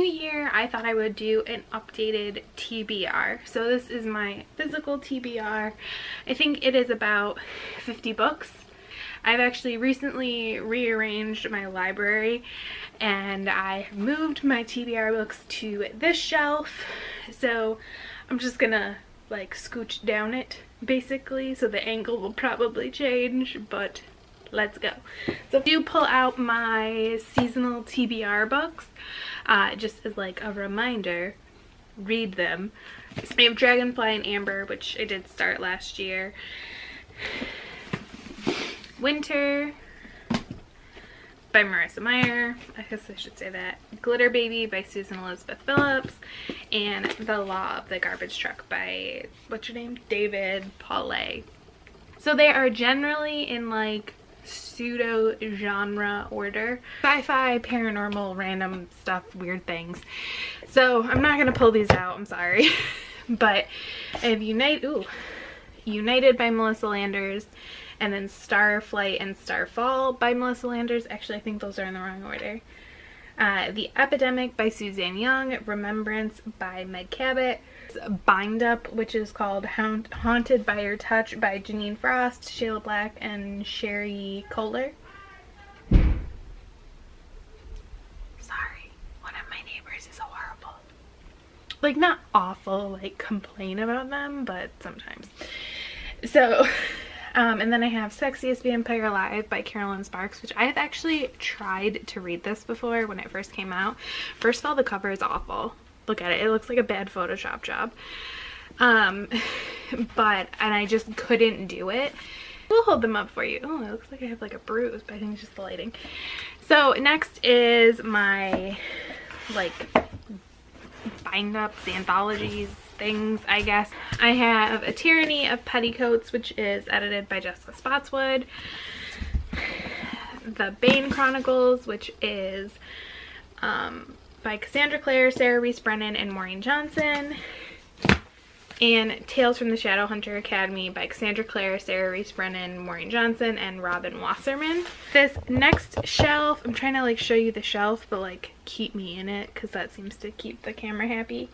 new year, I thought I would do an updated TBR. So this is my physical TBR. I think it is about 50 books. I've actually recently rearranged my library and I moved my TBR books to this shelf. So I'm just gonna like scooch down it basically, so the angle will probably change, but let's go. So I do pull out my seasonal TBR books, just as like a reminder, read them. So I have Dragonfly and Amber, which I did start last year. Winter by Marissa Meyer, I guess I should say that. Glitter Baby by Susan Elizabeth Phillips, and The Law of the Garbage Truck by, what's your name? David Paulet. So they are generally in like pseudo genre order. Sci-fi, paranormal, random stuff, weird things. So I'm not gonna pull these out, I'm sorry. But I have United by Melissa Landers, and then Starflight and Starfall by Melissa Landers. Actually, I think those are in the wrong order. The Epidemic by Suzanne Young, Remembrance by Meg Cabot, Bind Up, which is called Haunted by Your Touch by Janine Frost, Shayla Black, and Sherry Kohler. Sorry, one of my neighbors is horrible. Like, not awful, like complain about them, but sometimes. So, and then I have Sexiest Vampire Alive by Carolyn Sparks, which I have actually tried to read this before when it first came out. First of all, the cover is awful. Look at it. It looks like a bad Photoshop job. And I just couldn't do it. We'll hold them up for you. Oh, it looks like I have like a bruise, but I think it's just the lighting. So next is my like bind ups, anthologies, things, I guess. I have A Tyranny of Petticoats, which is edited by Jessica Spotswood. The Bane Chronicles, which is by Cassandra Clare, Sarah Reese Brennan, and Maureen Johnson. And Tales from the Shadowhunter Academy by Cassandra Clare, Sarah Reese Brennan, Maureen Johnson, and Robin Wasserman. This next shelf, I'm trying to like show you the shelf, but like keep me in it because that seems to keep the camera happy,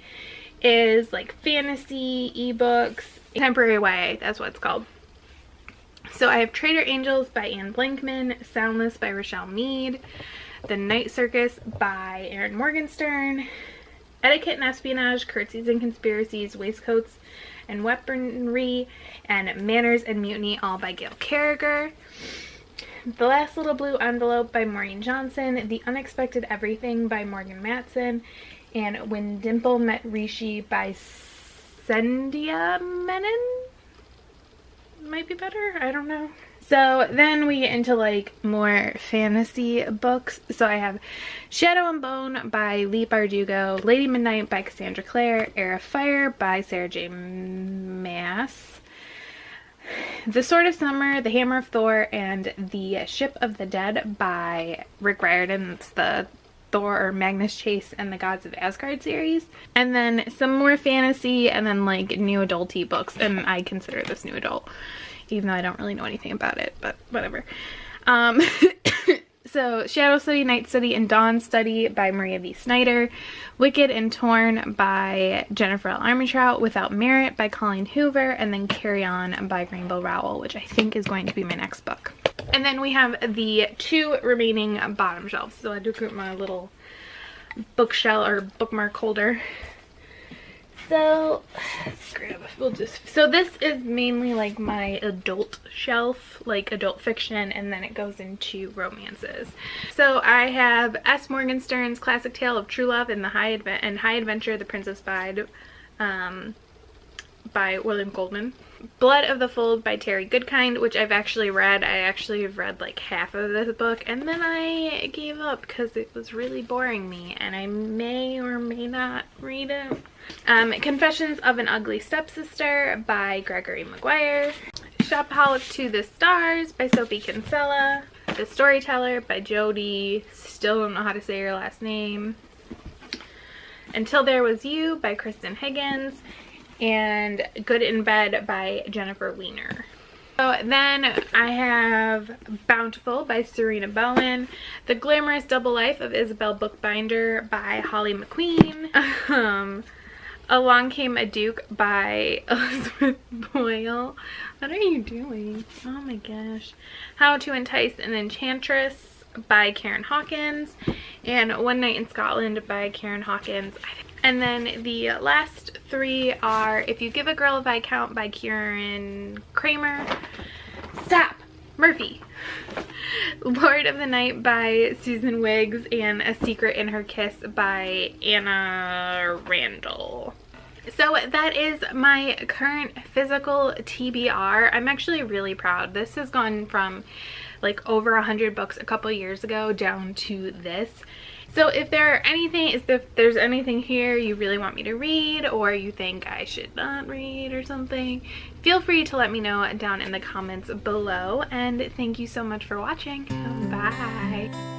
is like fantasy, ebooks, contemporary YA, that's what it's called. So I have Trader Angels by Anne Blankman, Soundless by Rochelle Mead, The Night Circus by Erin Morgenstern, Etiquette and Espionage, Curtsies and Conspiracies, Waistcoats and Weaponry, and Manners and Mutiny, all by Gail Carriger. The Last Little Blue Envelope by Maureen Johnson, The Unexpected Everything by Morgan Matson, and When Dimple Met Rishi by Sendia Menon? Might be better, I don't know. So then we get into like more fantasy books. So I have Shadow and Bone by Lee Bardugo, Lady Midnight by Cassandra Clare, Air of Fire by Sarah J. Maas, The Sword of Summer, The Hammer of Thor, and The Ship of the Dead by Rick Riordan. It's the Thor or Magnus Chase and the Gods of Asgard series. And then some more fantasy, and then like new adulty books, and I consider this new adult, even though I don't really know anything about it, but whatever. So Shadow Study, Night Study, and Dawn Study by Maria V. Snyder, Wicked and Torn by Jennifer L. Armentrout, Without Merit by Colleen Hoover, and then Carry On by Rainbow Rowell, which I think is going to be my next book. And then we have the two remaining bottom shelves. So I do group my little bookshelf or bookmark holder. So let's grab so this is mainly like my adult shelf, like adult fiction, and then it goes into romances. So I have S. Morgenstern's Classic Tale of True Love and High Adventure, The Princess Bride by William Goldman. Blood of the Fold by Terry Goodkind, which I've actually read. I actually have read like half of this book and then I gave up because it was really boring me, and I may or may not read it. Confessions of an Ugly Stepsister by Gregory Maguire. Shopaholic to the Stars by Sophie Kinsella. The Storyteller by Jody, still don't know how to say your last name. Until There Was You by Kristen Higgins. And Good in Bed by Jennifer Weiner. So then I have Bountiful by Serena Bowen, The Glamorous Double Life of Isabel Bookbinder by Holly McQueen, Along Came a Duke by Elizabeth Boyle. What are you doing? Oh my gosh. How to Entice an Enchantress by Karen Hawkins, and One Night in Scotland by Karen Hawkins. And then the last three are If You Give a Girl a Viscount by Kieran Kramer, Murphy, Lord of the Night by Susan Wiggs, and A Secret in Her Kiss by Anna Randall. So that is my current physical TBR. I'm actually really proud. This has gone from like over 100 books a couple years ago down to this. So if there's anything here you really want me to read, or you think I should not read or something, feel free to let me know down in the comments below. And thank you so much for watching. Bye.